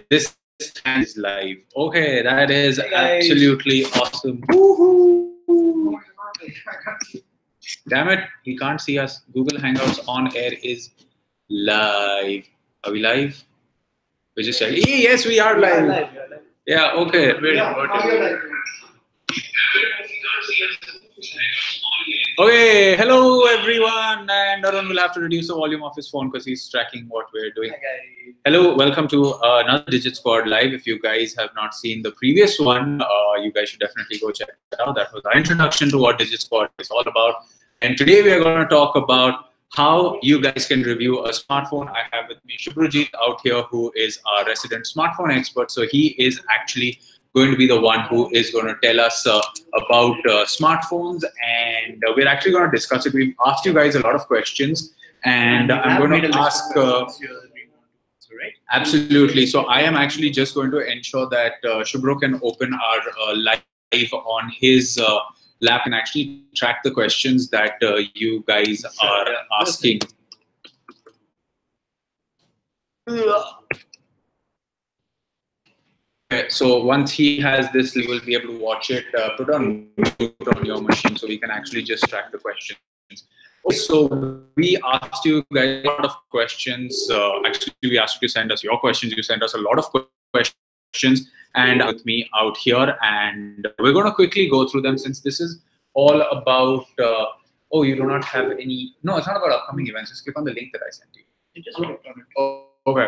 This is live. Okay, that is absolutely awesome. Woohoo! Damn it, he can't see us. Google Hangouts on air is live. Are we live? We just check. Yes, we are live. Yeah, okay. Okay, hello everyone, and Arun will have to reduce the volume of his phone because he's tracking what we're doing. Hello, welcome to another Digit Squad Live. If you guys have not seen the previous one, you guys should definitely go check it out. That was our introduction to what Digit Squad is all about. And today we are going to talk about how you guys can review a smartphone. I have with me Subhrajit out here, who is our resident smartphone expert. So he is actually going to be the one who is going to tell us about smartphones, and we're actually going to discuss it. We've asked you guys a lot of questions, and I'm going to ask. Absolutely. So I am actually just going to ensure that Shubhro can open our live on his lap and actually track the questions that you guys are asking. Okay, so once he has this, we will be able to watch it. Put on your machine so we can actually just track the questions. So we asked you guys a lot of questions. Actually, we asked you to send us your questions. You sent us a lot of questions, and with me out here, and we're going to quickly go through them since this is all about. Oh, you do not have any. No, it's not about upcoming events. Just click on the link that I sent you. You just click on it. Oh, okay.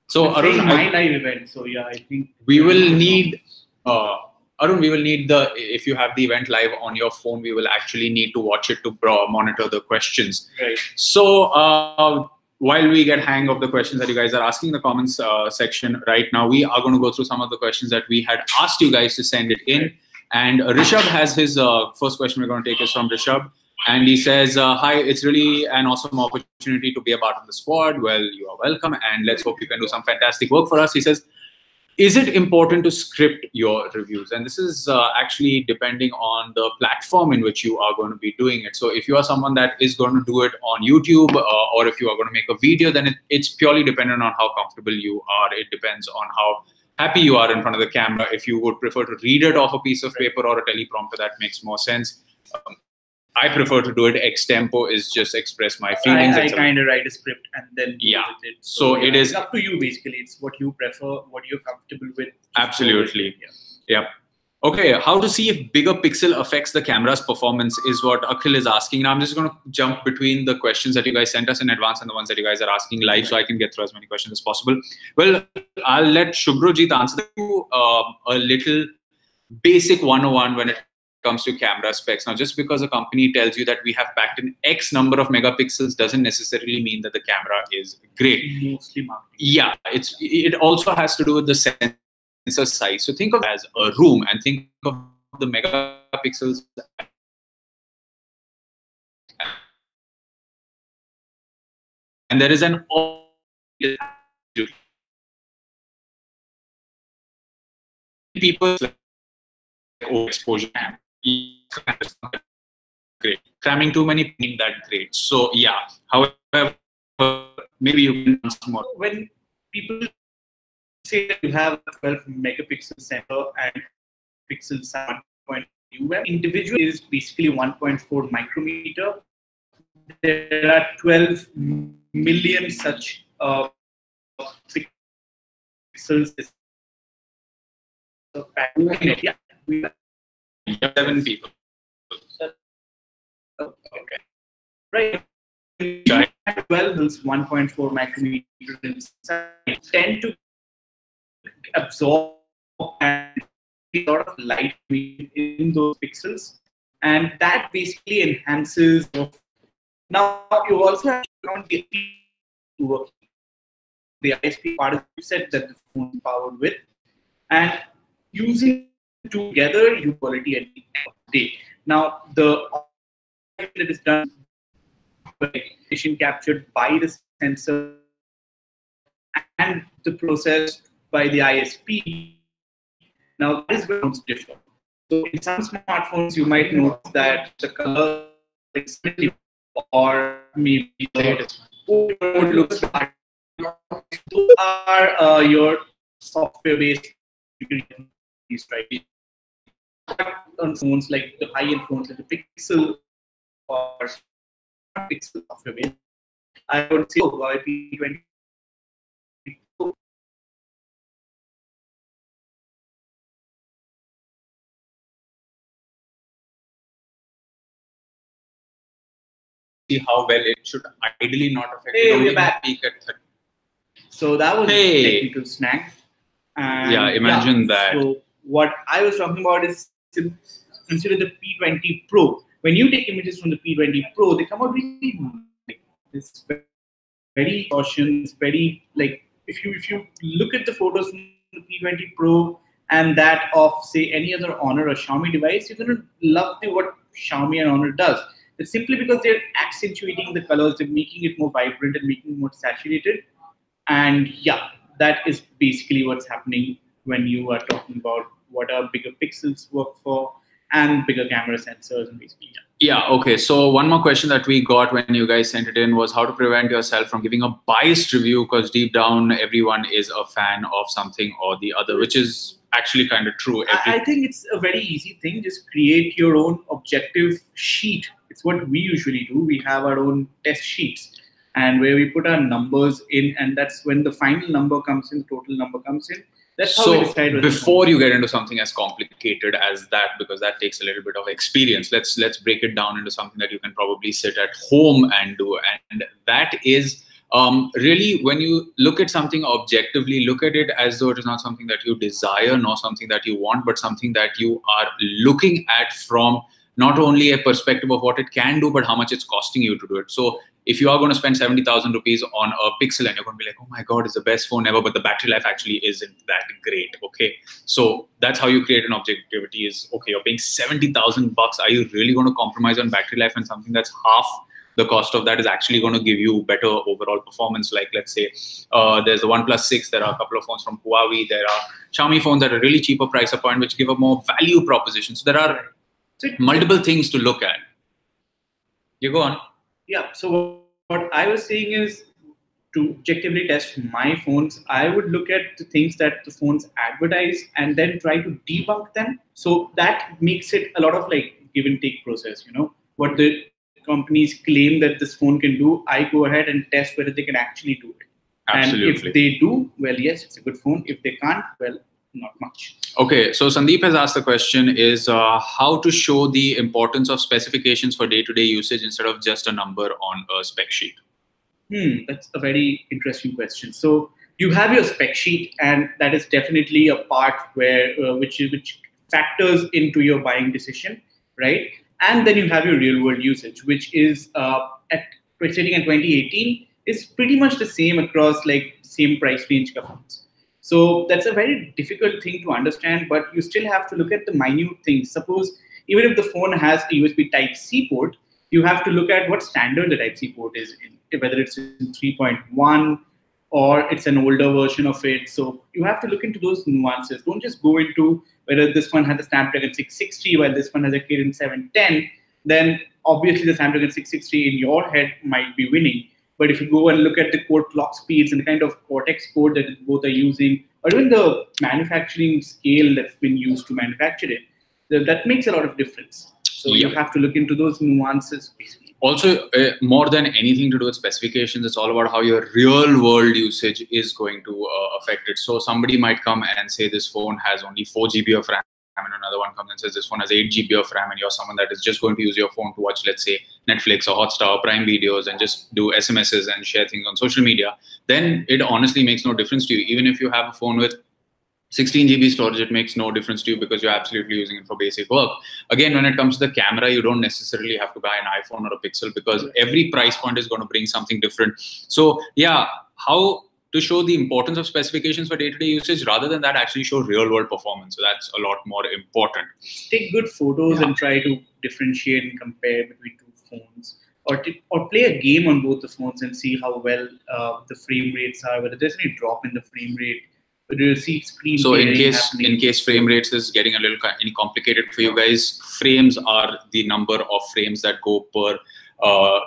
So Arun, my live event. So yeah, I think we will need. Arun, we will need if you have the event live on your phone, we will actually need to watch it to monitor the questions. Right. So while we get hang of the questions that you guys are asking in the comments section right now, we are going to go through some of the questions that we had asked you guys to send it in. Right. And Rishabh has his first question we're going to take is from Rishabh. And he says, hi, it's really an awesome opportunity to be a part of the squad. Well, you are welcome. And let's hope you can do some fantastic work for us. He says, is it important to script your reviews? And this is actually depending on the platform in which you are going to be doing it. So if you are someone that is going to do it on YouTube or if you are going to make a video, then it's purely dependent on how comfortable you are. It depends on how happy you are in front of the camera. If you would prefer to read it off a piece of paper or a teleprompter, that makes more sense. I prefer to do it extempo, is just express my feelings. I kind of write a script and then yeah. With it. So it is it's up to you basically. It's what you prefer, what you're comfortable with. Absolutely. Yeah. Okay. How to see if bigger pixel affects the camera's performance is what Akhil is asking. Now I'm just going to jump between the questions that you guys sent us in advance and the ones that you guys are asking live, so I can get through as many questions as possible. Well, I'll let Subhrajit answer you a little basic 101 when it comes to camera specs. Now, just because a company tells you that we have packed in X number of megapixels doesn't necessarily mean that the camera is great. Mostly marketing. Yeah, it also has to do with the sensor size. So think of it as a room and think of the megapixels. And there is an people exposure. Great. Cramming too many ain't that great. So yeah. However, maybe you can answer more. When people say that you have a 12 megapixel sensor and pixels 1.2, individual is basically 1.4 micrometer. There are 12 million such pixels. Yeah. 7 people. Okay. Right. 12 is 1.4 micrometers. Tend to absorb and a lot of light in those pixels, and that basically enhances. Now you also have to count the ISP part of the set that the phone is powered with, and using together you quality at the end of the day. Now the that is done captured by the sensor and the process by the ISP. Now that is where it's different. So in some smartphones you might notice that the color is or maybe the code looks dark. Those are your software-based, right? On phones like the high-end phones like the Pixel or Pixel software-based, I would say Huawei P20 see how well it should ideally not affect. Hey, only we're back. Peak at 30. So that was Hey. a technical snag. And Yeah, imagine that. So what I was talking about is consider the P20 Pro. When you take images from the P20 Pro, they come out really it's very caution. It's very like if you look at the photos from the P20 Pro and that of say any other Honor or Xiaomi device, you're gonna love what Xiaomi and Honor does. It's simply because they're accentuating the colors, they're making it more vibrant and making it more saturated. And yeah, that is basically what's happening when you are talking about what are bigger pixels work for and bigger camera sensors and basically. Yeah, okay. So one more question that we got when you guys sent it in was how to prevent yourself from giving a biased review, because deep down everyone is a fan of something or the other, which is actually kind of true. I think it's a very easy thing. Just create your own objective sheet. It's what we usually do. We have our own test sheets and where we put our numbers in, and that's when the final number comes in, the total number comes in. That's how we decide. Before you get into something as complicated as that, because that takes a little bit of experience, let's break it down into something that you can probably sit at home and do. And that is really, when you look at something objectively, look at it as though it is not something that you desire, nor something that you want, but something that you are looking at from not only a perspective of what it can do, but how much it's costing you to do it. So if you are going to spend 70,000 rupees on a Pixel and you're going to be like, oh my God, it's the best phone ever, but the battery life actually isn't that great. Okay. So that's how you create an objectivity is, okay, you're paying 70,000 bucks. Are you really going to compromise on battery life and something that's half the cost of that is actually going to give you better overall performance? Like, let's say there's the OnePlus 6. There are a couple of phones from Huawei. There are Xiaomi phones at a really cheaper price point, which give a more value proposition. So there are multiple things to look at. You go on. Yeah, so what I was saying is to objectively test my phones, I would look at the things that the phones advertise and then try to debunk them. So that makes it a lot of like give and take process, you know, what the companies claim that this phone can do, I go ahead and test whether they can actually do it. Absolutely. And if they do, well, yes, it's a good phone. If they can't, well, not much. Okay, so Sandeep has asked the question is how to show the importance of specifications for day-to-day usage instead of just a number on a spec sheet. That's a very interesting question. So you have your spec sheet, and that is definitely a part where which factors into your buying decision, right? And then you have your real-world usage, which is sitting at 2018 is pretty much the same across like same price range phones. So that's a very difficult thing to understand, but you still have to look at the minute things. Suppose even if the phone has a USB Type-C port, you have to look at what standard the Type-C port is in, whether it's in 3.1 or it's an older version of it. So you have to look into those nuances. Don't just go into whether this one has a Snapdragon 660 while this one has a Kirin 710. Then obviously the Snapdragon 660 in your head might be winning. But if you go and look at the core clock speeds and the kind of Cortex code that both are using, or even the manufacturing scale that's been used to manufacture it, that makes a lot of difference. So you have to look into those nuances, basically. Also, more than anything to do with specifications, it's all about how your real world usage is going to affect it. So somebody might come and say this phone has only 4 GB of RAM, and another one comes and says this phone has 8 GB of RAM, and you're someone that is just going to use your phone to watch, let's say, Netflix or Hotstar or Prime videos and just do SMSs and share things on social media, then it honestly makes no difference to you. Even if you have a phone with 16 GB storage, it makes no difference to you because you're absolutely using it for basic work. Again, when it comes to the camera, you don't necessarily have to buy an iPhone or a Pixel because every price point is going to bring something different. So yeah, how to show the importance of specifications for day-to-day usage rather than that actually show real-world performance. So that's a lot more important. Take good photos and try to differentiate and compare between two phones, or play a game on both the phones and see how well the frame rates are, whether there's any drop in the frame rate. So in case frame rates is getting a little complicated for you guys, frames are the number of frames that go per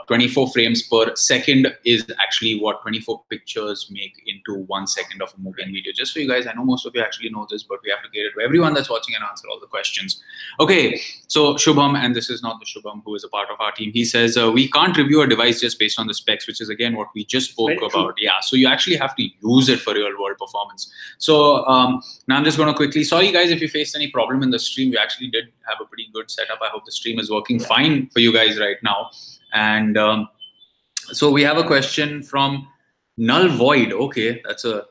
24 frames per second is actually what 24 pictures make into 1 second of a moving video. Just for you guys, I know most of you actually know this, but we have to get it to everyone that's watching and answer all the questions. Okay, so Shubham, and this is not the Shubham who is a part of our team, he says, we can't review a device just based on the specs, which is again what we just spoke about. Yeah, so you actually have to use it for real world performance. So now I'm just going to quickly, sorry guys if you faced any problem in the stream. We actually did have a pretty good setup. I hope the stream is working fine for you guys right now. And so we have a question from Null Void. Okay, that's a...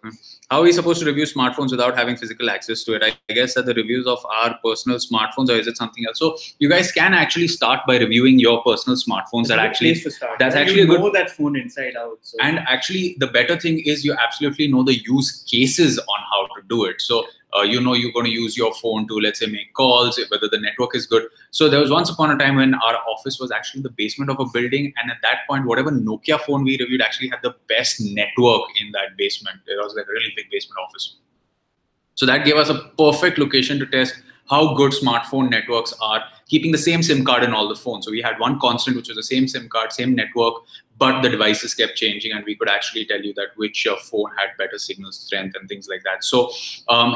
How are we supposed to review smartphones without having physical access to it? I guess that the reviews of our personal smartphones, or is it something else? So you guys can actually start by reviewing your personal smartphones. That's actually a good... know that phone inside out. So. And actually, the better thing is you absolutely know the use cases on how to do it. So you know you're going to use your phone to, let's say, make calls, whether the network is good. So there was once upon a time when our office was actually the basement of a building, and at that point, whatever Nokia phone we reviewed actually had the best network in that basement. It was like a really big basement office. So that gave us a perfect location to test how good smartphone networks are, keeping the same SIM card in all the phones. So we had one constant, which was the same SIM card, same network, but the devices kept changing, and we could actually tell you that which phone had better signal strength and things like that. So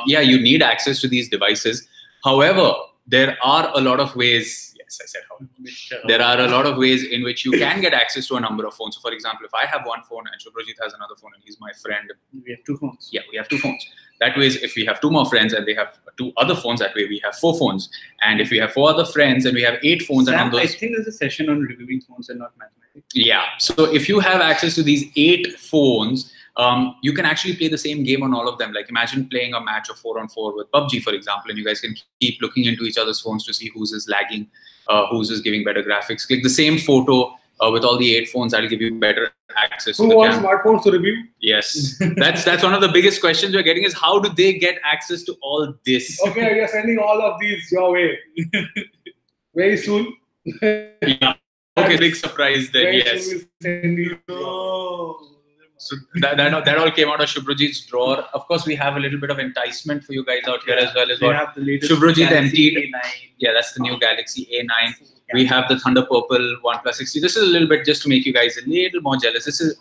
yeah, you need access to these devices. However, there are a lot of ways. Yes, I said how. There are a lot of ways in which you can get access to a number of phones. So for example, if I have one phone and Shubhrajit has another phone and he's my friend. We have 2 phones. Yeah, we have 2 phones. That way, if we have 2 more friends and they have 2 other phones, that way we have 4 phones. And if we have 4 other friends and we have 8 phones, Sam, and on those... I think there's a session on reviewing phones and not mathematics. Yeah. So if you have access to these 8 phones, you can actually play the same game on all of them. Like imagine playing a match of 4-on-4 with PUBG, for example, and you guys can keep looking into each other's phones to see whose is lagging, whose is giving better graphics. Click the same photo with all the 8 phones. That'll give you better access to the camera. Who wants smartphones to review? Yes. That's one of the biggest questions we're getting is how do they get access to all this? Okay, we are sending all of these your way. Very soon. Yeah. Okay, big surprise then, yes. No. So that all came out of Shubhrajit's drawer. Of course, we have a little bit of enticement for you guys out here as well as we have the latest Shubhrajit Galaxy emptied. A9. Yeah, that's the new Galaxy A9. We have the Thunder Purple OnePlus 60. This is a little bit just to make you guys a little more jealous. This is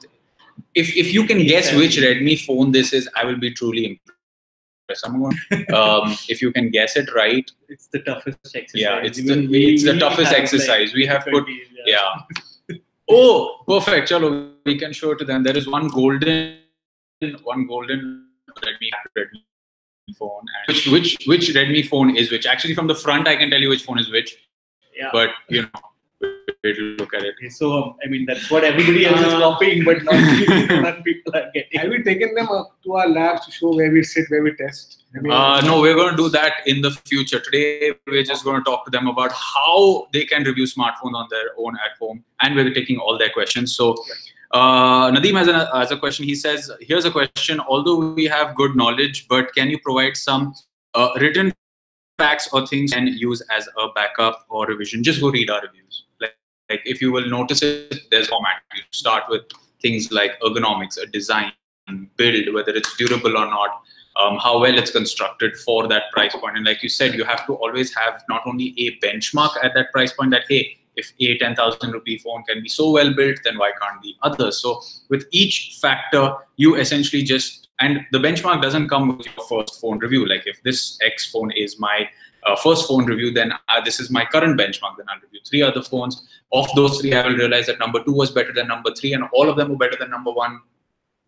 if you can guess which Redmi phone this is, I will be truly impressed. If you can guess it right, it's the toughest exercise. Yeah, it's the toughest exercise. We have put Oh, perfect. Chalo, we can show it to them. There is one golden Redmi phone. And which Redmi phone is which? Actually, from the front, I can tell you which phone is which. Yeah. But you know, wait to look at it. So I mean, that's what everybody else is copying, but not people are getting. Have we taken them up to our labs to show where we sit, where we test? No, we're going to do that in the future. Today, we're just going to talk to them about how they can review smartphones on their own at home, and we're taking all their questions. So, Nadeem has a question. He says, here's a question. Although we have good knowledge, but can you provide some written facts or things and use as a backup or revision? Just go read our reviews. Like if you will notice it, there's format. You start with things like ergonomics, a design, build, whether it's durable or not, how well it's constructed for that price point. And like you said, you have to always have not only a benchmark at that price point that, hey, if a 10,000 rupee phone can be so well built, then why can't the others? So with each factor, you essentially just, and the benchmark doesn't come with your first phone review. Like if this X phone is my first phone review, then this is my current benchmark. Then I'll review 3 other phones. Of those 3, I will realize that number 2 was better than number 3, and all of them were better than number 1.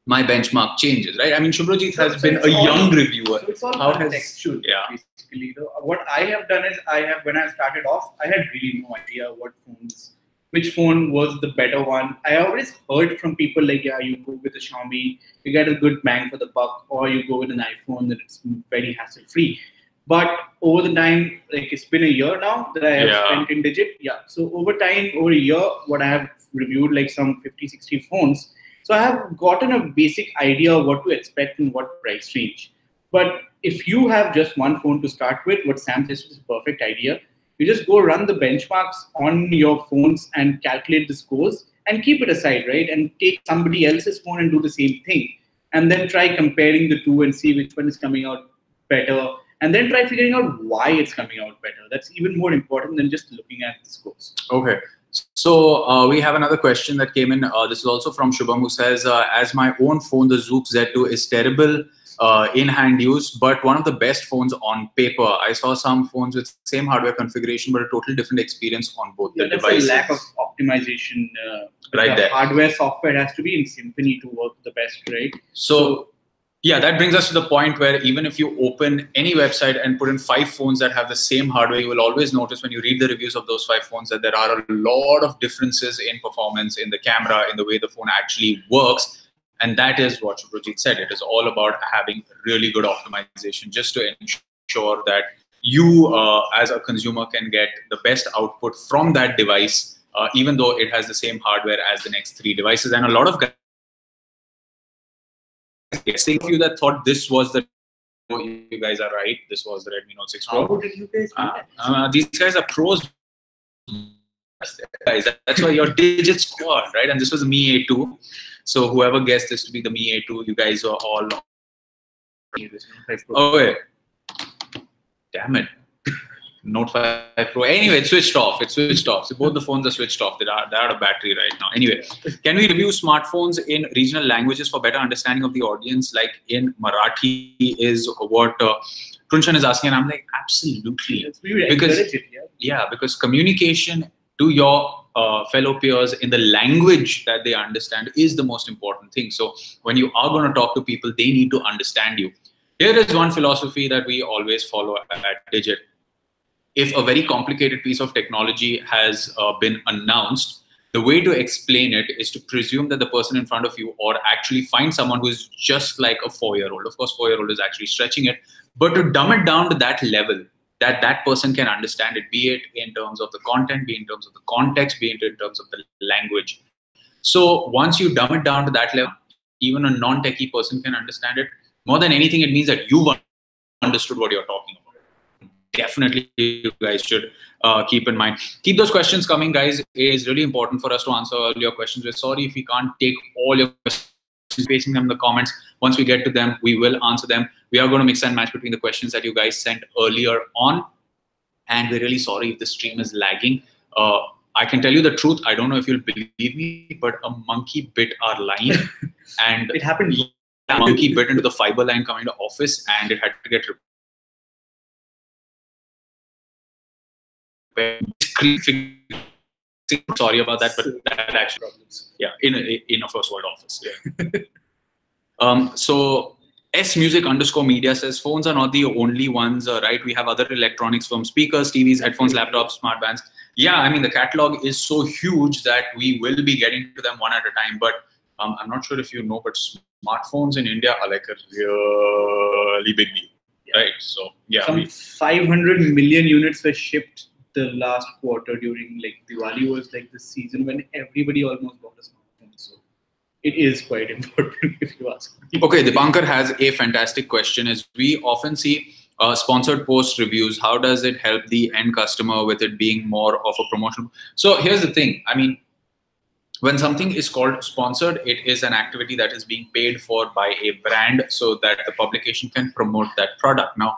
My benchmark changes, right? I mean, Shubhrajit has been a young reviewer. So it's all contextual, basically. What I have done is, when I started off, I had really no idea which phone was the better one. I always heard from people like, yeah, you go with a Xiaomi, you get a good bang for the buck, or you go with an iPhone that it's very hassle-free. But over the time, like it's been a year now that I have spent in Digit. Yeah. So over time, over a year, what I have reviewed like some 50, 60 phones. So I have gotten a basic idea of what to expect and what price range. But if you have just one phone to start with, what Sam says is a perfect idea. You just go run the benchmarks on your phones and calculate the scores and keep it aside, right? And take somebody else's phone and do the same thing. And then try comparing the 2 and see which one is coming out better. And then try figuring out why it's coming out better. That's even more important than just looking at the scores. Okay. So we have another question that came in. This is also from Shubham, who says, as my own phone, the Zook Z2 is terrible in-hand use, but one of the best phones on paper. I saw some phones with same hardware configuration, but a totally different experience on both the devices. A lack of optimization. Right there. Hardware, software has to be in symphony to work the best, right? So yeah, that brings us to the point where even if you open any website and put in 5 phones that have the same hardware, you will always notice when you read the reviews of those 5 phones that there are a lot of differences in performance, in the camera, in the way the phone actually works. And that is what Subhrajit said. It is all about having really good optimization just to ensure that you as a consumer can get the best output from that device, even though it has the same hardware as the next 3 devices. And a lot of guessing you that thought this was the, you guys are right, this was the Redmi Note 6 Pro. How did you guys do that? These guys are pros, guys. That's why your digits score, right? And this was the Mi A2. So whoever guessed this to be the Mi A2, you guys are all. Oh wait, damn it. Note 5 Pro. Anyway, it switched off. So both the phones are switched off. They're out of battery right now. Anyway, can we review smartphones in regional languages for better understanding of the audience? Like in Marathi is what Prunshan is asking, and I'm like, absolutely. Because communication to your fellow peers in the language that they understand is the most important thing. So when you are going to talk to people, they need to understand you. Here is one philosophy that we always follow at Digit. If a very complicated piece of technology has been announced, the way to explain it is to presume that the person in front of you, or actually find someone who is just like a 4-year-old. Of course, 4-year-old is actually stretching it, but to dumb it down to that level, that that person can understand it, be it in terms of the content, be it in terms of the context, be it in terms of the language. So once you dumb it down to that level, even a non-techie person can understand it. More than anything, it means that you've understood what you're talking about. Definitely, you guys should keep in mind. Keep those questions coming, guys. It is really important for us to answer all your questions. We're sorry if we can't take all your questions, pasting them in the comments. Once we get to them, we will answer them. We are going to mix and match between the questions that you guys sent earlier on. And we're really sorry if the stream is lagging. I can tell you the truth. I don't know if you'll believe me, but a monkey bit our line. And it happened. A monkey bit into the fiber line coming to office, and it had to get repaired. Sorry about that, but that actually problems. Yeah, in a first world office. Yeah. So S_music_media says phones are not the only ones, right? We have other electronics from speakers, TVs, headphones, laptops, smartbands. Yeah, I mean the catalog is so huge that we will be getting to them one at a time. But I'm not sure if you know, but smartphones in India are like a really big deal, right? So yeah, some 500 million units were shipped the last quarter during like Diwali was like the season when everybody almost bought a smartphone. So it is quite important if you ask me. Okay, Dipankar has a fantastic question. Is we often see sponsored post reviews. How does it help the end customer with it being more of a promotion? So here's the thing. I mean, when something is called sponsored, it is an activity that is being paid for by a brand so that the publication can promote that product. Now,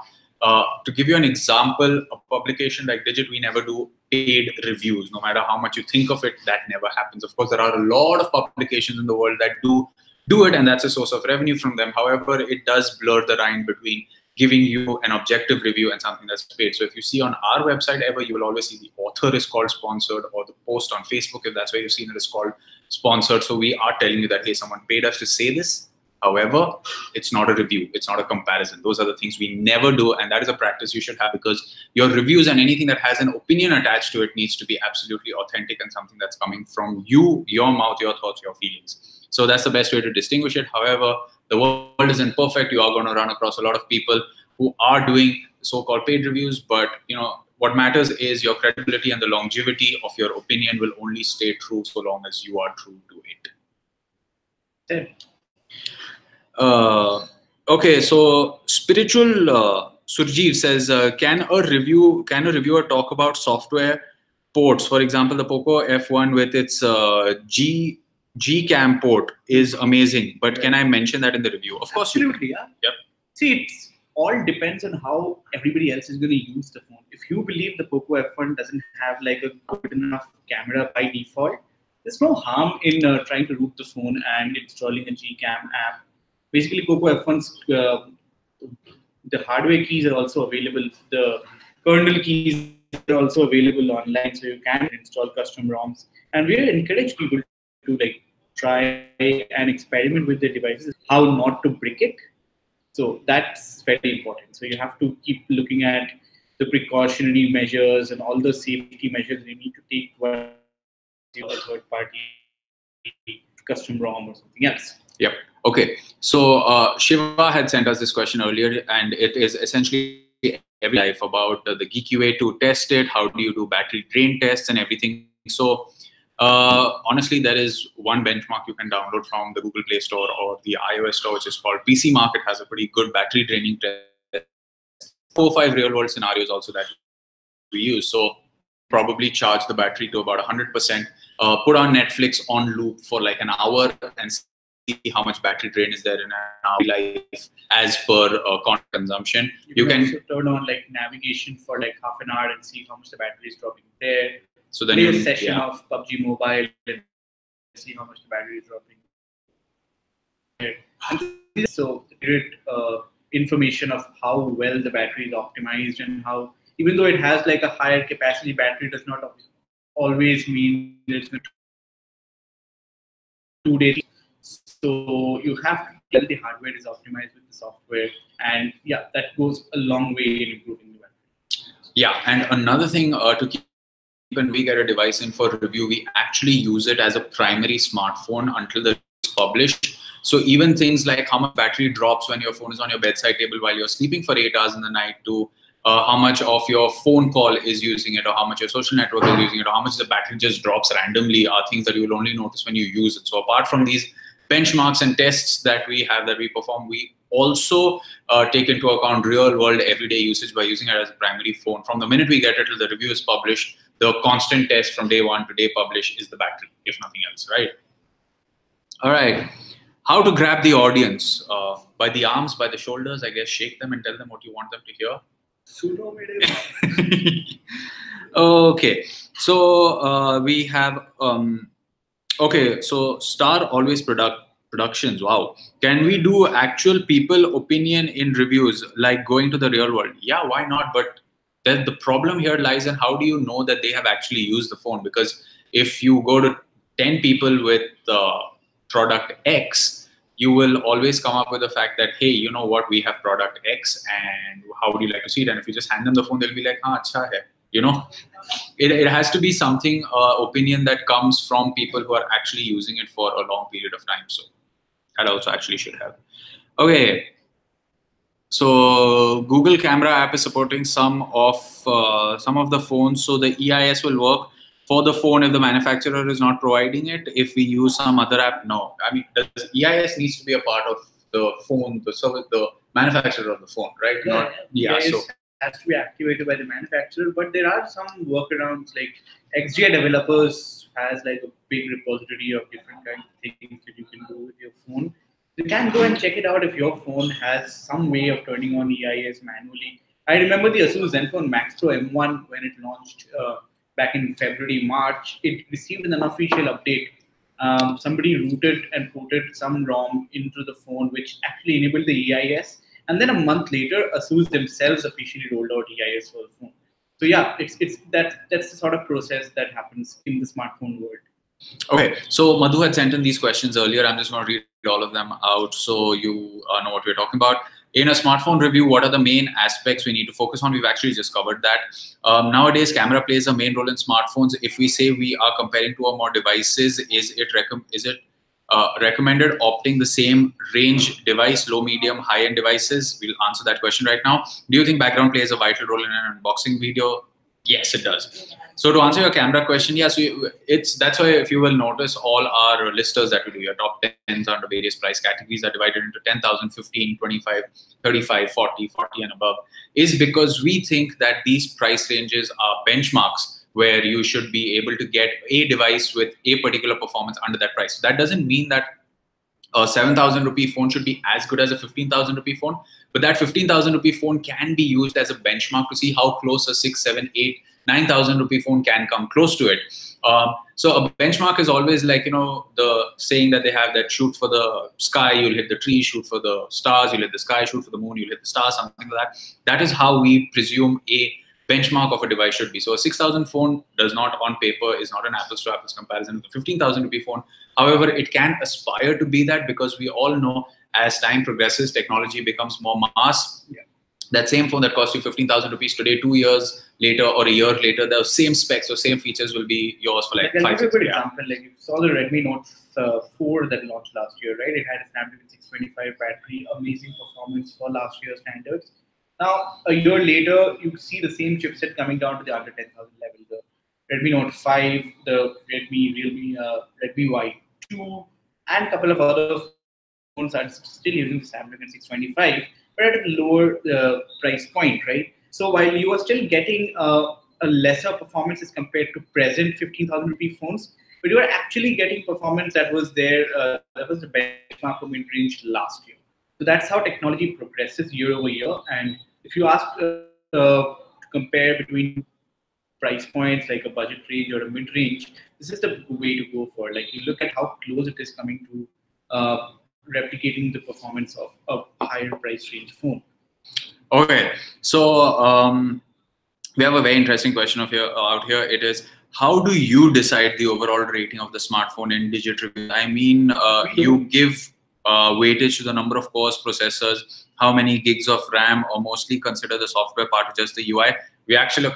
to give you an example, a publication like Digit, we never do paid reviews. No matter how much you think of it, that never happens. Of course, there are a lot of publications in the world that do it, and that's a source of revenue from them. However, it does blur the line between giving you an objective review and something that's paid. So if you see on our website ever, you will always see the author is called sponsored, or the post on Facebook, if that's where you've seen it, is called sponsored. So we are telling you that, hey, someone paid us to say this. However, it's not a review. It's not a comparison. Those are the things we never do. And that is a practice you should have, because your reviews and anything that has an opinion attached to it needs to be absolutely authentic and something that's coming from you, your mouth, your thoughts, your feelings. So that's the best way to distinguish it. However, the world isn't perfect. You are going to run across a lot of people who are doing so-called paid reviews. But, you know, what matters is your credibility, and the longevity of your opinion will only stay true so long as you are true to it. Okay, so spiritual Surjeev says, can a reviewer talk about software ports? For example, the Poco F1 with its Gcam port is amazing, but can I mention that in the review? Of course, absolutely. Yeah. Yep. See, all depends on how everybody else is going to use the phone. If you believe the Poco F1 doesn't have like a good enough camera by default, there's no harm in trying to root the phone and installing a Gcam app. Basically, Poco F1's the hardware keys are also available. The kernel keys are also available online, so you can install custom ROMs. And we encourage people to like try and experiment with their devices, how not to brick it. So that's very important. So you have to keep looking at the precautionary measures and all the safety measures you need to take while using a third-party custom ROM or something else. Yep. Okay. So Shiva had sent us this question earlier, and it is essentially every life about the geeky way to test it. How do you do battery drain tests and everything? So honestly, there is one benchmark you can download from the Google Play Store or the iOS Store, which is called PC Mark. It has a pretty good battery draining test. 4 or 5 real world scenarios also that we use. So probably charge the battery to about 100%, put on Netflix on loop for like an hour and see how much battery drain is there in an hour life as per content consumption. You can also turn on like navigation for like half an hour and see how much the battery is dropping there. So then play a session of PUBG Mobile and see how much the battery is dropping. And so great information of how well the battery is optimized and how, even though it has like a higher capacity battery, does not always mean it's going to 2 days. So you have to tell the hardware is optimized with the software, and yeah, that goes a long way in improving the battery. Yeah, and another thing to keep when we get a device in for review, we actually use it as a primary smartphone until the review is published. So even things like how much battery drops when your phone is on your bedside table while you're sleeping for 8 hours in the night, to how much of your phone call is using it, or how much your social network is using it, or how much the battery just drops randomly, are things that you will only notice when you use it. So apart from these benchmarks and tests that we have, that we perform, we also take into account real world everyday usage by using it as a primary phone. From the minute we get it till the review is published, the constant test from day one to day publish is the battery, if nothing else, right? All right. How to grab the audience? By the arms, by the shoulders, I guess. Shake them and tell them what you want them to hear. Okay. So we have... okay, so Star Always Productions. Wow. Can we do actual people opinion in reviews, like going to the real world? Yeah, why not? But then the problem here lies in how do you know that they have actually used the phone? Because if you go to 10 people with product X, you will always come up with the fact that, hey, you know what, we have product X, and how would you like to see it? And if you just hand them the phone, they'll be like, ah, acha hai. You know, it has to be something, opinion that comes from people who are actually using it for a long period of time. So that also actually should have. Okay. So Google Camera app is supporting some of the phones. So the EIS will work for the phone if the manufacturer is not providing it. If we use some other app, no. I mean, the EIS needs to be a part of the phone, the service, the manufacturer of the phone, right? Yeah, so has to be activated by the manufacturer, but there are some workarounds. Like XGI Developers has like a big repository of different kinds of things that you can do with your phone. You can go and check it out if your phone has some way of turning on EIS manually. I remember the Asus Zenfone Max Pro M1 when it launched back in February, March. It received an unofficial update. Somebody rooted and ported some ROM into the phone, which actually enabled the EIS. And then a month later, Asus themselves officially rolled out EIS for the phone. So yeah, that's the sort of process that happens in the smartphone world. Okay, so Madhu had sent in these questions earlier. I'm just going to read all of them out so you know what we're talking about. In a smartphone review, what are the main aspects we need to focus on? We've actually just covered that. Nowadays, camera plays a main role in smartphones. If we say we are comparing two or more devices, is it recommended opting the same range device, low, medium, high-end devices? We'll answer that question right now. Do you think background plays a vital role in an unboxing video? Yes, it does. So to answer your camera question, yeah, so that's why if you will notice all our listers that we do, your top 10s under various price categories are divided into 10,000, 15, 25, 35, 40, 40 and above, is because we think that these price ranges are benchmarks where you should be able to get a device with a particular performance under that price. So that doesn't mean that a 7,000 rupee phone should be as good as a 15,000 rupee phone, but that 15,000 rupee phone can be used as a benchmark to see how close a 6, 7, 8, 9,000 rupee phone can come close to it. So a benchmark is always like, the saying that they have, that shoot for the sky, you'll hit the tree, shoot for the stars, you'll hit the sky, shoot for the moon, you'll hit the stars, something like that. That is how we presume a benchmark of a device should be. So a 6,000 phone does not, on paper, is not an apples to apples comparison with a 15,000 rupee phone. However, it can aspire to be that, because we all know as time progresses, technology becomes more mass. Yeah. That same phone that cost you 15,000 rupees today, 2 years later or a year later, the same specs or same features will be yours for like 5 I'll give you a years. good example. Like, you saw the Redmi Note 4 that launched last year, right? It had a Snapdragon 625 battery, amazing performance for last year's standards. Now, a year later, you see the same chipset coming down to the under 10,000 level. The Redmi Note 5, the Realme Y2, and a couple of other phones are still using the Snapdragon 625, but at a lower price point, right? So while you are still getting a lesser performance as compared to present 15,000 rupee phones, but you are actually getting performance that was there, that was the benchmark for mid-range last year. So that's how technology progresses year over year. And if you ask to compare between price points like a budget range or a mid-range, this is the way to go for. Like, you look at how close it is coming to replicating the performance of a higher price range phone. Okay, so we have a very interesting question out here. It is, how do you decide the overall rating of the smartphone in Digit Review? I mean, you give weightage to the number of cores, processors, how many gigs of RAM, or mostly consider the software part or just the UI? We actually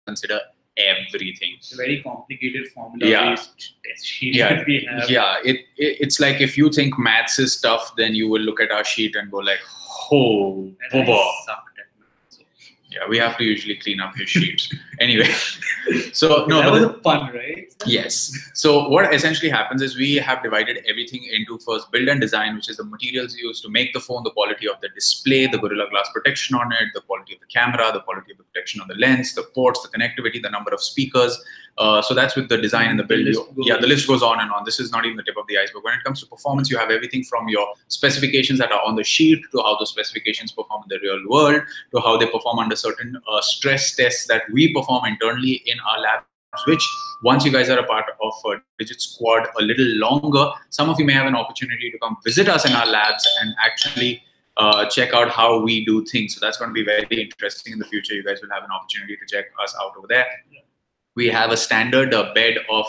consider everything. It's a very complicated formula-based test sheet that we have. Yeah, it's like, if you think maths is tough, then you will look at our sheet and go like, oh, boba. Yeah, we have to usually clean up his sheets. Anyway, so no, that was a pun, right? Yes. So what essentially happens is we have divided everything into first build and design, which is the materials used to make the phone, the quality of the display, the Gorilla Glass protection on it, the quality of the camera, the quality of the protection on the lens, the ports, the connectivity, the number of speakers. So that's with the design and the build. The list goes on and on. This is not even the tip of the iceberg. When it comes to performance, you have everything from your specifications that are on the sheet to how the specifications perform in the real world to how they perform under certain stress tests that we perform internally in our lab, which once you guys are a part of Digit Squad a little longer, some of you may have an opportunity to come visit us in our labs and actually check out how we do things. So that's going to be very interesting in the future. You guys will have an opportunity to check us out over there. We have a standard bed of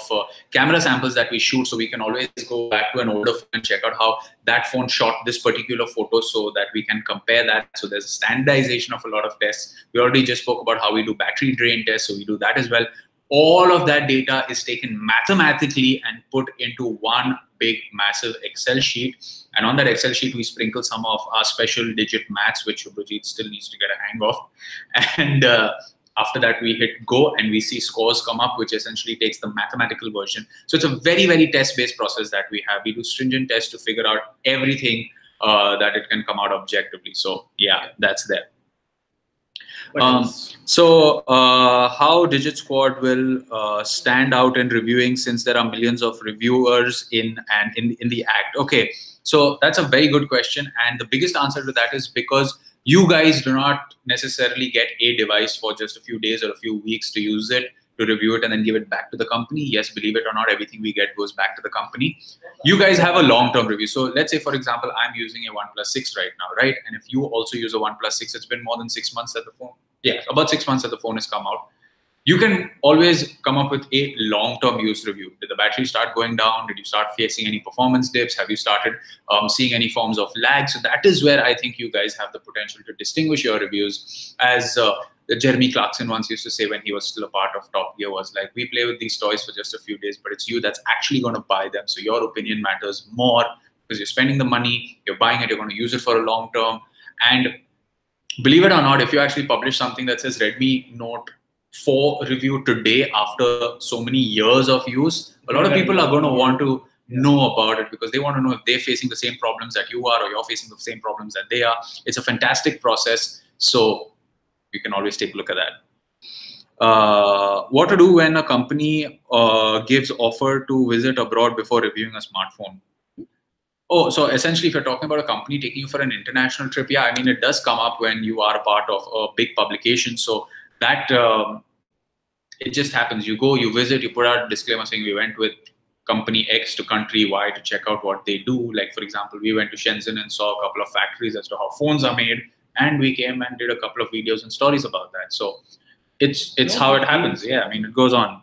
camera samples that we shoot, so we can always go back to an older phone and check out how that phone shot this particular photo so that we can compare that. So there's a standardization of a lot of tests. We already just spoke about how we do battery drain tests, so we do that as well. All of that data is taken mathematically and put into one big, massive Excel sheet. And on that Excel sheet, we sprinkle some of our special digit maths, which Subhajit still needs to get a hang of. And after that, we hit go and we see scores come up, which essentially takes the mathematical version. So it's a very, very test-based process that we have. We do stringent tests to figure out everything that it can come out objectively. So yeah, that's there. So how Digit Squad will stand out in reviewing, since there are millions of reviewers in the act? Okay, so that's a very good question. And the biggest answer to that is because you guys do not necessarily get a device for just a few days or a few weeks to use it, to review it, and then give it back to the company. Yes, believe it or not, everything we get goes back to the company. You guys have a long-term review. So let's say, for example, I'm using a OnePlus 6 right now, right? And if you also use a OnePlus 6, it's been more than 6 months that the phone, about 6 months that the phone has come out. You can always come up with a long-term use review. Did the battery start going down? Did you start facing any performance dips? Have you started seeing any forms of lag? So that is where I think you guys have the potential to distinguish your reviews. As Jeremy Clarkson once used to say when he was still a part of Top Gear, was like, we play with these toys for just a few days, but it's you that's actually going to buy them. So your opinion matters more because you're spending the money, you're buying it, you're going to use it for a long term. And believe it or not, if you actually publish something that says Redmi Note 4 review today after so many years of use, a lot of people are going to want to know about it because they want to know if they're facing the same problems that you are or you're facing the same problems that they are. It's a fantastic process. So you can always take a look at that. What to do when a company gives offer to visit abroad before reviewing a smartphone? Oh, so essentially, if you're talking about a company taking you for an international trip, yeah, I mean, it does come up when you are a part of a big publication. So that it just happens. You go, you visit, you put out a disclaimer saying we went with company X to country Y to check out what they do. Like, for example, we went to Shenzhen and saw a couple of factories as to how phones are made, and we came and did a couple of videos and stories about that. So it's how it happens. Yeah, I mean, it goes on.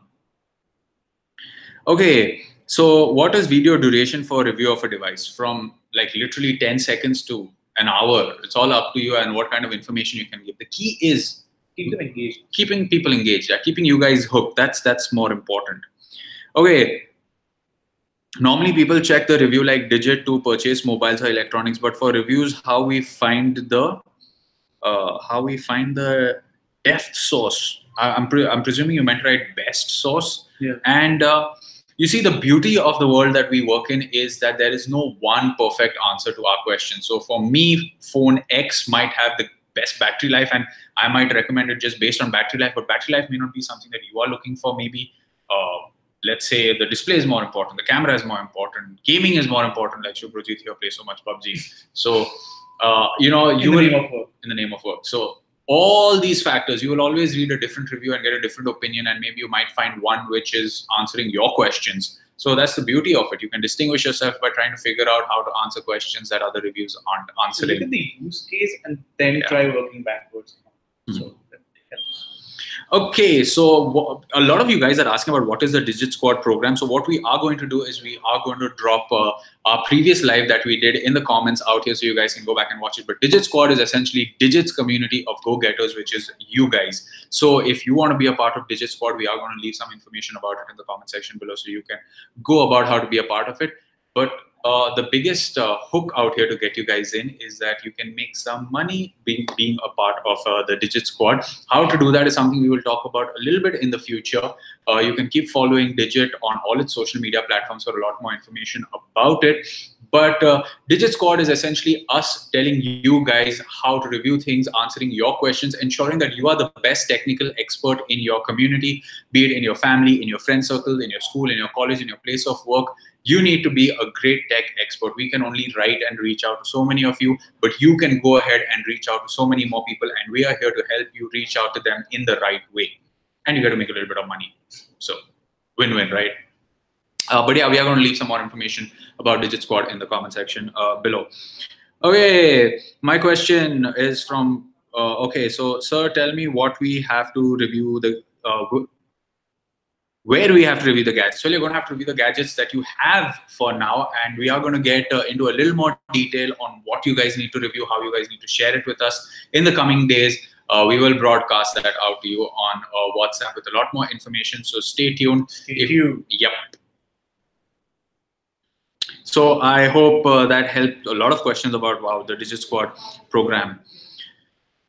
Okay, so what is video duration for review of a device? From like literally 10 seconds to an hour. It's all up to you and what kind of information you can give. The key is Keep them engaged. keeping people engaged. Yeah, keeping you guys hooked. That's more important. Okay. Normally people check the review like Digit to purchase mobiles or electronics, but for reviews, how we find the depth source. I'm presuming you meant right best source. Yeah. And you see, the beauty of the world that we work in is that there is no one perfect answer to our question. So for me, phone X might have the best battery life, and I might recommend it just based on battery life, but battery life may not be something that you are looking for. Maybe let's say the display is more important, the camera is more important, gaming is more important, like Shubhrajit here plays so much PUBG. So you will in the name of work. So all these factors, you will always read a different review and get a different opinion, and maybe you might find one which is answering your questions. So that's the beauty of it. You can distinguish yourself by trying to figure out how to answer questions that other reviews aren't answering. Look at the use case and then try working backwards. So that helps. Okay, so a lot of you guys are asking about what is the Digit Squad program. So what we are going to do is we are going to drop our previous live that we did in the comments out here so you guys can go back and watch it. But Digit Squad is essentially Digit's community of go-getters, which is you guys. So if you want to be a part of Digit Squad, we are going to leave some information about it in the comment section below so you can go about how to be a part of it. But the biggest hook out here to get you guys in is that you can make some money being a part of the Digit Squad. How to do that is something we will talk about a little bit in the future. You can keep following Digit on all its social media platforms for a lot more information about it. But Digit Squad is essentially us telling you guys how to review things, answering your questions, ensuring that you are the best technical expert in your community, be it in your family, in your friend circle, in your school, in your college, in your place of work. You need to be a great tech expert. We can only write and reach out to so many of you, but you can go ahead and reach out to so many more people, and we are here to help you reach out to them in the right way. And you got to make a little bit of money. So win-win, right? But yeah, we are going to leave some more information about Digit Squad in the comment section below. Okay, my question is from, okay, so sir, tell me what we have to review where we have to review the gadgets. So you're going to have to review the gadgets that you have for now, and we are going to get into a little more detail on what you guys need to review, how you guys need to share it with us in the coming days. We will broadcast that out to you on WhatsApp with a lot more information. So stay tuned. Yep. So I hope that helped a lot of questions about the Digit Squad program.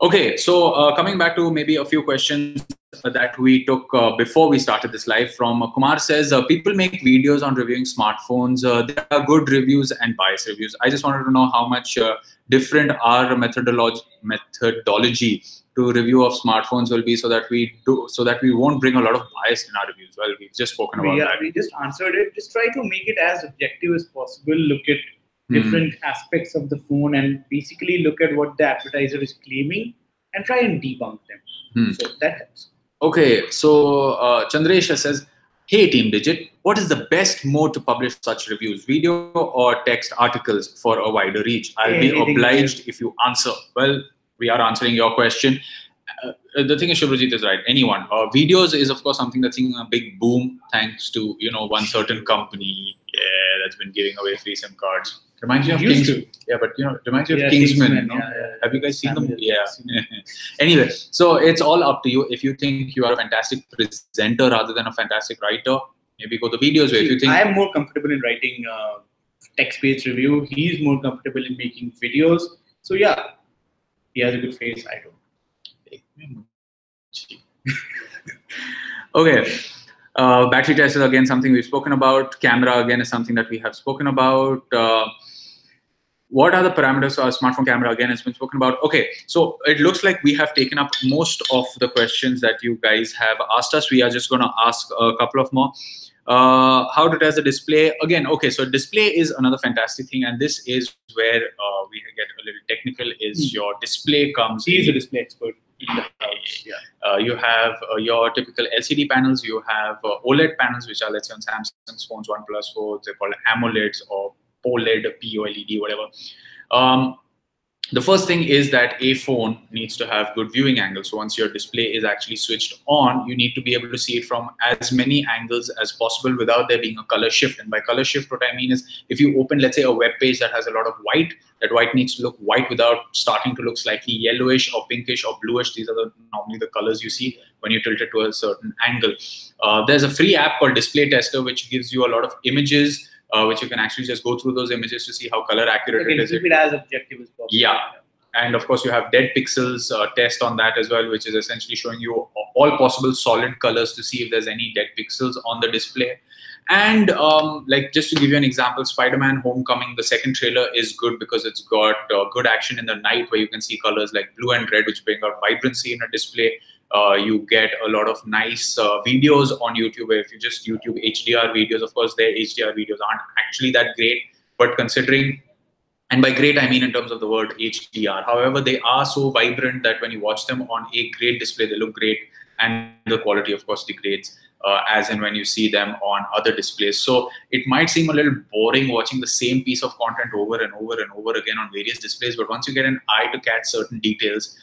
Okay, so coming back to maybe a few questions that we took before we started this live from Kumar says, people make videos on reviewing smartphones. There are good reviews and biased reviews. I just wanted to know how much different our methodology to review of smartphones will be so that we won't bring a lot of bias in our reviews. Well, we've just spoken about that. We just answered it. Just try to make it as objective as possible. Look at different aspects of the phone and basically look at what the advertiser is claiming and try and debunk them. So that helps. Okay, so Chandresha says, hey Team Digit, what is the best mode to publish such reviews, video or text articles for a wider reach? I'll be obliged if you answer. Well, we are answering your question. The thing is, Shubhrajit is right. Anyone. Videos is, of course, something that's seeing a big boom thanks to, one certain company that's been giving away free SIM cards. Reminds me of Kingsman. Yeah, but reminds me of Kingsman. No? Have you guys seen them? Yeah. Anyway, so it's all up to you. If you think you are a fantastic presenter rather than a fantastic writer, maybe go the videos way. If you think I am more comfortable in writing text-based review, he's more comfortable in making videos. So yeah, he has a good face. I don't. Okay. Battery test is again something we've spoken about. Camera again is something that we have spoken about. What are the parameters of our smartphone camera? Again, it's been spoken about. Okay, so it looks like we have taken up most of the questions that you guys have asked us. We are just going to ask a couple of more. How to test the display? Again, okay, so display is another fantastic thing, and this is where we get a little technical. Is your display comes? He's a display expert in the house. Yeah. You have your typical LCD panels. You have OLED panels, which are, let's say, on Samsung's phones, OnePlus phones. They're called AMOLEDs or OLED, POLED, whatever. The first thing is that a phone needs to have good viewing angles. So once your display is actually switched on, you need to be able to see it from as many angles as possible without there being a color shift. And by color shift, what I mean is if you open, let's say, a web page that has a lot of white, that white needs to look white without starting to look slightly yellowish or pinkish or bluish. These are normally the colors you see when you tilt it to a certain angle. There's a free app called Display Tester, which gives you a lot of images, which you can actually just go through those images to see how color accurate it is. Keep it as objective as possible. Yeah. And of course, you have dead pixels test on that as well, which is essentially showing you all possible solid colors to see if there's any dead pixels on the display. And like just to give you an example, Spider-Man Homecoming, the second trailer is good because it's got good action in the night where you can see colors like blue and red, which bring out vibrancy in a display. You get a lot of nice videos on YouTube where if you just YouTube HDR videos, of course, their HDR videos aren't actually that great, but considering, and by great, I mean in terms of the word HDR. However, they are so vibrant that when you watch them on a great display, they look great. And the quality, of course, degrades as and when you see them on other displays. So it might seem a little boring watching the same piece of content over and over and over again on various displays. But once you get an eye to catch certain details,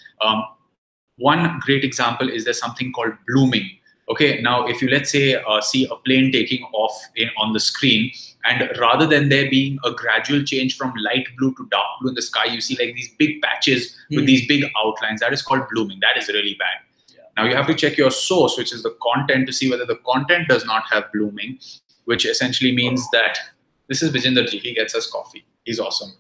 one great example is there's something called blooming. Okay, now if you, let's say, see a plane taking off on the screen, and rather than there being a gradual change from light blue to dark blue in the sky, you see like these big patches with these big outlines. That is called blooming. That is really bad. Yeah. Now you have to check your source, which is the content, to see whether the content does not have blooming, which essentially means that this is Vijinderji. He gets us coffee. He's awesome.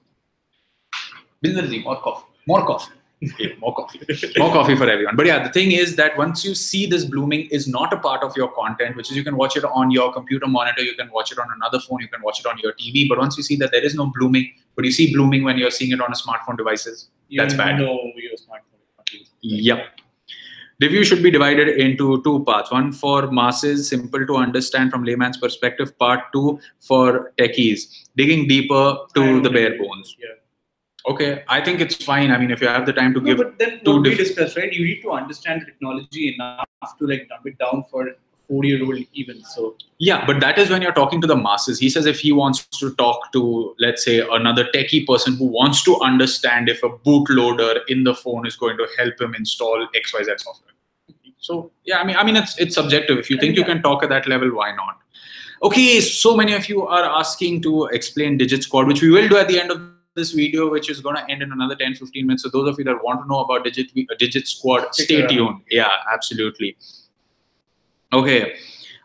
Vijinderji, more coffee. More coffee. Yeah, more coffee. More coffee for everyone. But yeah, the thing is that once you see this blooming is not a part of your content, which is you can watch it on your computer monitor, you can watch it on another phone, you can watch it on your TV. But once you see that there is no blooming, but you see blooming when you're seeing it on a smartphone devices, that's bad. No, your smartphone. Yep. Review should be divided into two parts. One for masses, simple to understand from layman's perspective. Part two for techies, digging deeper to the bare bones. Yeah. Okay, I think it's fine. I mean, if you have the time to give. But then what we discussed, right? You need to understand the technology enough to like dump it down for a 4-year-old even. So yeah, but that is when you're talking to the masses. He says if he wants to talk to, let's say, another techie person who wants to understand if a bootloader in the phone is going to help him install XYZ software. So yeah, I mean, it's subjective. If you think you can talk at that level, why not? Okay, so many of you are asking to explain Digit Squad, which we will do at the end of this video, which is going to end in another 10-15 minutes. So those of you that want to know about Digit Squad, stay tuned. Yeah, absolutely. Okay,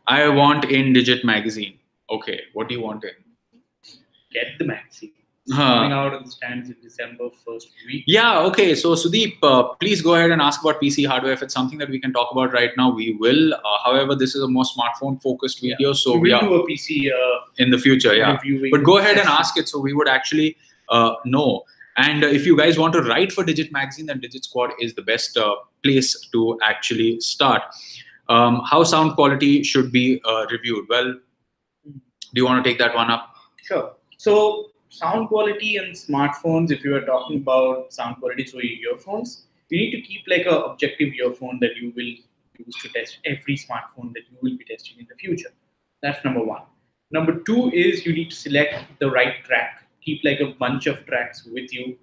I want in Digit magazine. Okay, what do you want in? Get the magazine. Coming out of the stands in December 1st week. Yeah, okay. So Sudeep, please go ahead and ask about PC hardware. If it's something that we can talk about right now, we will. However, this is a more smartphone focused video. Yeah. So we will do a PC in the future, yeah. But go ahead and ask it so we would actually know. And if you guys want to write for Digit Magazine, then Digit Squad is the best place to actually start. How sound quality should be reviewed? Well, do you want to take that one up? Sure. So sound quality and smartphones, if you are talking about sound quality through your earphones, you need to keep like an objective earphone that you will use to test every smartphone that you will be testing in the future. That's number one. Number two is you need to select the right track. Keep like a bunch of tracks with you.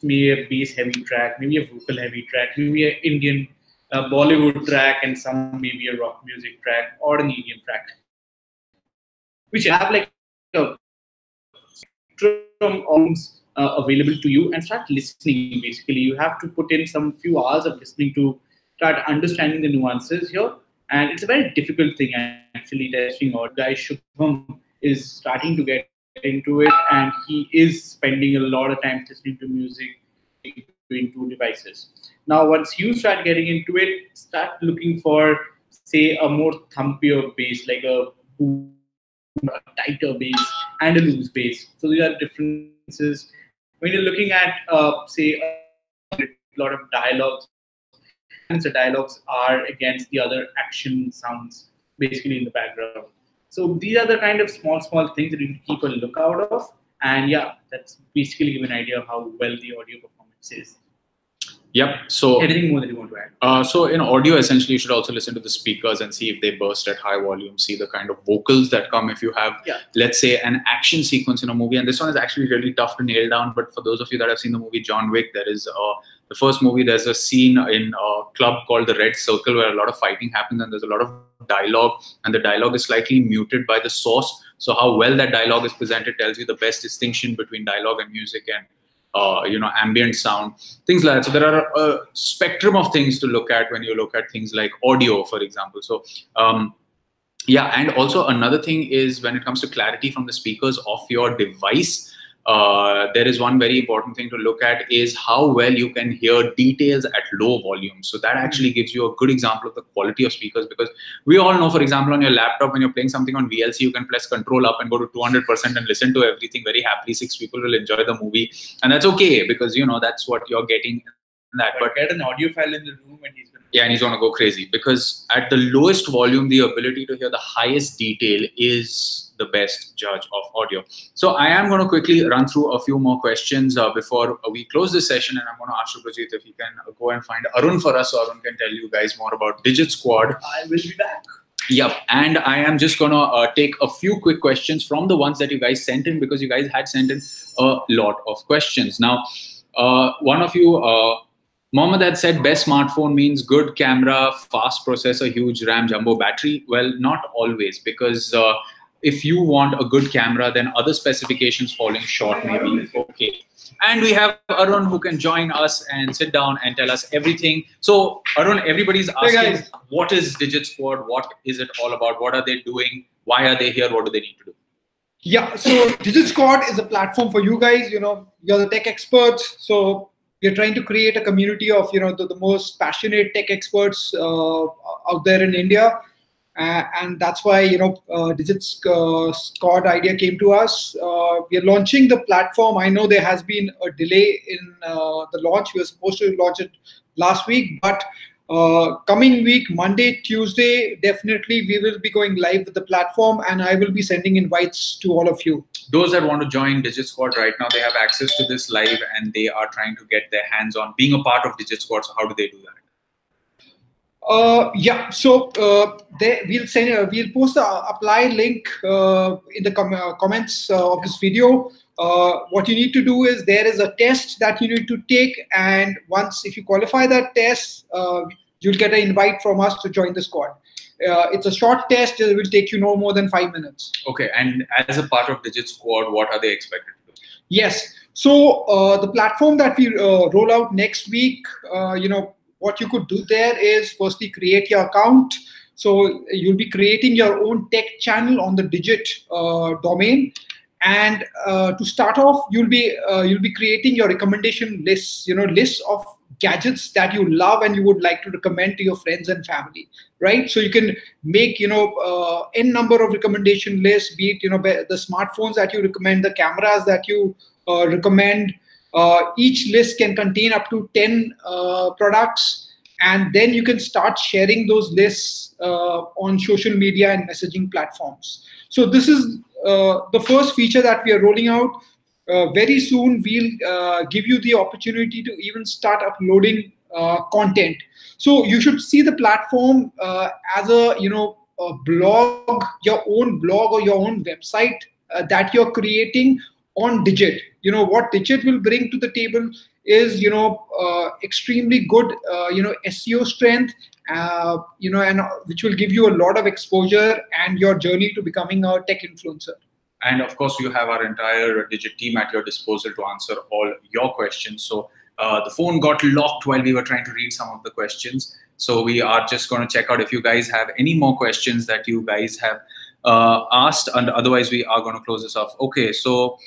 Maybe a bass heavy track, maybe a vocal heavy track, maybe an Indian Bollywood track, and some maybe a rock music track or an EDM track, which have like a spectrum available to you, and start listening. Basically, you have to put in some few hours of listening to start understanding the nuances here. And it's a very difficult thing actually testing out. Guy Shubham is starting to get into it, and he is spending a lot of time listening to music between two devices. Now, once you start getting into it, start looking for, say, a more thumpier bass, like a tighter bass and a loose bass. So these are differences when you're looking at, say, a lot of dialogues, and the dialogues are against the other action sounds basically in the background. So these are the kind of small things that you need to keep a lookout of. And yeah, that's basically give an idea of how well the audio performance is. Yep. So anything more that you want to add? So in audio, essentially, you should also listen to the speakers and see if they burst at high volume, see the kind of vocals that come if you have, let's say, an action sequence in a movie. And this one is actually really tough to nail down. But for those of you that have seen the movie John Wick, there is the first movie, there's a scene in a club called the Red Circle where a lot of fighting happens and there's a lot of dialogue, and the dialogue is slightly muted by the source. So how well that dialogue is presented tells you the best distinction between dialogue and music and ambient sound, things like that. So there are a spectrum of things to look at when you look at things like audio, for example. So yeah, and also another thing is when it comes to clarity from the speakers of your device, there is one very important thing to look at is how well you can hear details at low volume. So that actually gives you a good example of the quality of speakers, because we all know, for example, on your laptop, when you're playing something on VLC, you can press control up and go to 200% and listen to everything very happily. 6 people will enjoy the movie, and that's okay because, that's what you're getting. But get an audiophile in the room and he's going to go crazy, because at the lowest volume, the ability to hear the highest detail is the best judge of audio. So I am going to quickly run through a few more questions before we close this session, and I'm going to ask Subhajit if he can go and find Arun for us, so Arun can tell you guys more about Digit Squad. I will be back. Yep, and I am just going to take a few quick questions from the ones that you guys sent in, because you guys had sent in a lot of questions. Now, one of you, Mohammed, had said best smartphone means good camera, fast processor, huge RAM, jumbo battery. Well, not always, because if you want a good camera, then other specifications falling short may be okay. And we have Arun who can join us and sit down and tell us everything. So Arun, everybody's asking, what is Digit Squad? What is it all about? What are they doing? Why are they here? What do they need to do? Yeah, so Digit Squad is a platform for you guys. You're the tech experts. So we're trying to create a community of, the most passionate tech experts out there in India. And that's why, Digit Squad idea came to us. We are launching the platform. I know there has been a delay in the launch. We were supposed to launch it last week, but coming week, Monday, Tuesday, definitely we will be going live with the platform, and I will be sending invites to all of you. Those that want to join Digit Squad right now, they have access to this live and they are trying to get their hands on being a part of Digit Squad. So how do they do that? Yeah, so we'll post the apply link in the comments of this video. What you need to do is there is a test that you need to take, and if you qualify that test, you'll get an invite from us to join the squad. It's a short test. It will take you no more than 5 minutes. Okay, and as a part of Digit Squad, what are they expected to do? Yes, so the platform that we roll out next week, what you could do there is firstly create your account. So you'll be creating your own tech channel on the Digit domain, and to start off, you'll be creating your recommendation lists. Lists of gadgets that you love and you would like to recommend to your friends and family, right? So you can make n number of recommendation lists, be it the smartphones that you recommend, the cameras that you recommend. Each list can contain up to 10 products, and then you can start sharing those lists on social media and messaging platforms. So this is the first feature that we are rolling out. Very soon, we'll give you the opportunity to even start uploading content. So you should see the platform as a blog, your own blog or your own website that you're creating on Digit. What Digit will bring to the table is extremely good SEO strength, and which will give you a lot of exposure and your journey to becoming a tech influencer. And of course, you have our entire Digit team at your disposal to answer all your questions. So the phone got locked while we were trying to read some of the questions. So we are just going to check out if you guys have any more questions that you guys have asked, and otherwise we are going to close this off. Okay, so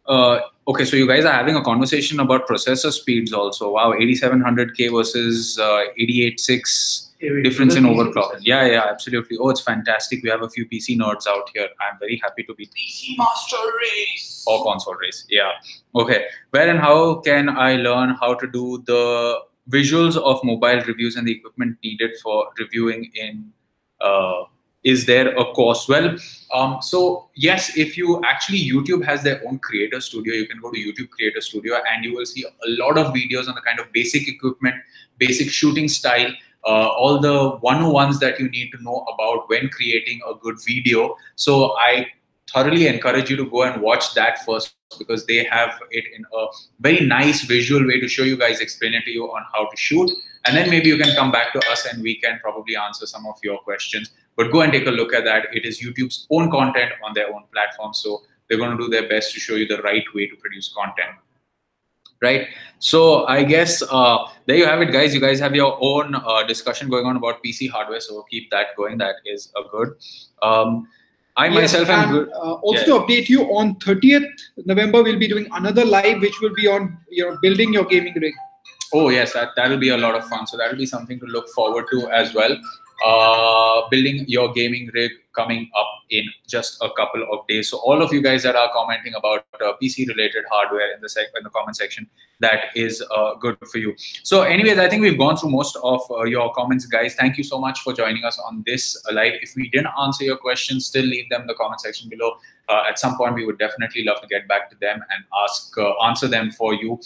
you guys are having a conversation about processor speeds also. Wow, 8700K versus 886. difference in overclock. Yeah, absolutely. Oh, it's fantastic. We have a few PC nerds out here. I'm very happy to be PC Master Race or console race. Yeah. Okay. Where and how can I learn how to do the visuals of mobile reviews and the equipment needed for reviewing in? Is there a course? Well, so yes, if you actually, YouTube has their own creator studio. You can go to YouTube Creator Studio and you will see a lot of videos on the kind of basic equipment, basic shooting style, all the 101s that you need to know about when creating a good video. So I thoroughly encourage you to go and watch that first, because they have it in a very nice visual way to show you guys, explain it to you on how to shoot. And then maybe you can come back to us and we can probably answer some of your questions. But go and take a look at that. It is YouTube's own content on their own platform. So they're going to do their best to show you the right way to produce content. Right. So I guess there you have it, guys. You guys have your own discussion going on about PC hardware. So keep that going. That is a good. I myself am good. Also to update you, on 30th November, we'll be doing another live, which will be on building your gaming rig. Oh yes, that will be a lot of fun. So that will be something to look forward to as well. Building your gaming rig coming up in just a couple of days. So all of you guys that are commenting about PC related hardware in the comment section, that is good for you. So anyways, I think we've gone through most of your comments, guys. Thank you so much for joining us on this live. If we didn't answer your questions, still leave them in the comment section below. At some point, we would definitely love to get back to them and answer them for you.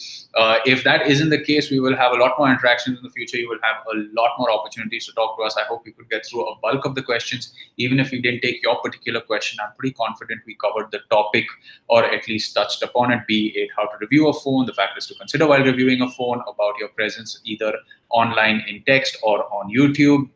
If that isn't the case, we will have a lot more interactions in the future. You will have a lot more opportunities to talk to us. I hope we could get through a bulk of the questions. Even if we didn't take your particular question, I'm pretty confident we covered the topic, or at least touched upon it, be it how to review a phone, the factors to consider while reviewing a phone, about your presence either online in text or on YouTube,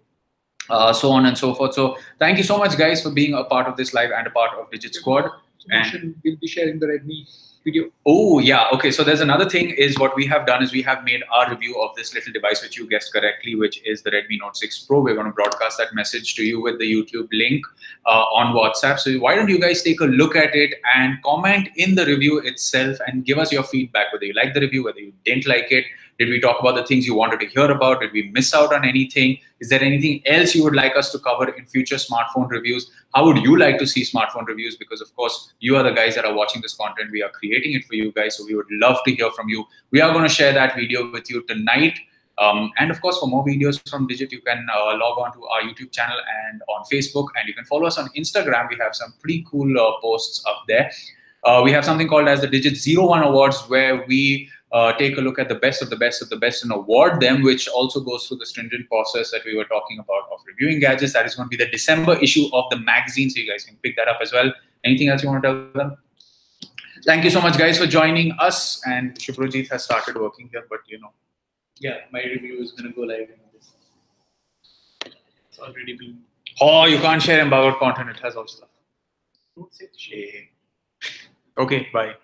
so on and so forth. So thank you so much, guys, for being a part of this live and a part of Digit Squad. And we'll be sharing the Redmi video. Oh yeah, okay. So there's another thing is what we have done is we have made our review of this little device, which you guessed correctly, which is the Redmi Note 6 Pro. We're going to broadcast that message to you with the YouTube link on WhatsApp. So why don't you guys take a look at it and comment in the review itself and give us your feedback, whether you like the review, whether you didn't like it. Did we talk about the things you wanted to hear about? Did we miss out on anything? Is there anything else you would like us to cover in future smartphone reviews? How would you like to see smartphone reviews? Because of course, you are the guys that are watching this content. We are creating it for you guys. So we would love to hear from you. We are going to share that video with you tonight. And of course, for more videos from Digit, you can log on to our YouTube channel and on Facebook. And you can follow us on Instagram. We have some pretty cool posts up there. We have something called as the Digit 01 Awards, where we take a look at the best of the best of the best and award them, which also goes through the stringent process that we were talking about of reviewing gadgets. That is going to be the December issue of the magazine, so you guys can pick that up as well. Anything else you want to tell them? Thank you so much, guys, for joining us. And Shubhrojit has started working here, but you know. Yeah, my review is going to go live. It's already been. Oh, you can't share empowered content. It has all stuff. Okay, bye.